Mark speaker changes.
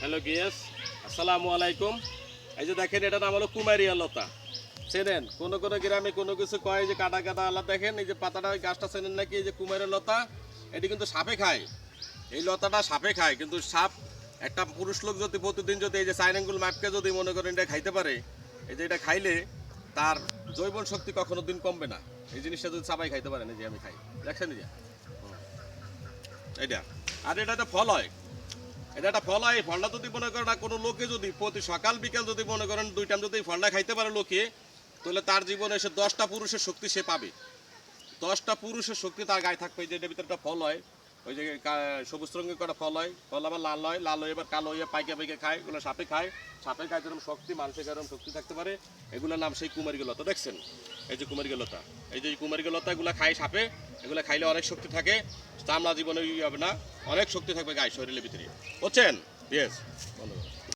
Speaker 1: Hello গিয়েস, আসসালামু আলাইকুম। এই যে দেখেন, এটা নাম হলো কুমারিয়া লতা। চেনেন? কোনো কোনো গ্রামে কোনো কিছু কয় যে কাটা কাটা আলা। দেখেন এই যে পাতাটা, গাছটা চেনেন নাকি? এই যে কুমারিয়া লতা, এটি কিন্তু সাপে খায়। এই লতাটা সাপে খায়, কিন্তু সাপ একটা পুরুষ লোক যদি প্রতিদিন যদি এই যে চার আঙ্গুল মাপকে যদি মনে করেন এটা খাইতে পারে, এই যে এটা খাইলে তার জৈবন শক্তি কখনো দিন কমবে না। এই জিনিসটা যদি সবাই খাইতে পারেন, এই যে আমি খাই, দেখছেন এই যে এইটা। আর এটা একটা ফল হয়, এটা একটা ফল হয়। এই ফলটা যদি মনে করেন কোনো লোকে যদি প্রতি সকাল বিকাল যদি মনে করেন 2 টাইম যদি এই ফলটা খাইতে পারে লোকে, তাহলে তার জীবনে এসে 10টা পুরুষের শক্তি সে পাবে। 10টা পুরুষের শক্তি তার গায়ে থাকবে। যে এটার ভিতরে একটা ফল হয়, ওই যে সবুজ রঙের কটা ফল হয়, ফল আবার লাল হয়, লাল হয়ে এবার কালো হয়ে পাইকে পাইকে খায়। এগুলো সাপে খায়। সাপে খায় যেরকম শক্তি, মানুষের যেরকম শক্তি থাকতে পারে। এগুলোর নাম সেই কুমারী লতা। দেখছেন এই যে কুমারী লতা, এই যে কুমারী লতা, এগুলো খায় সাপে। এগুলো খাইলে অনেক শক্তি থাকে, চামড়া জীবনে হবে না, অনেক শক্তি থাকবে গায়ে, শরীরের ভিতরে। বুঝছেন? ইয়েস, ধন্যবাদ।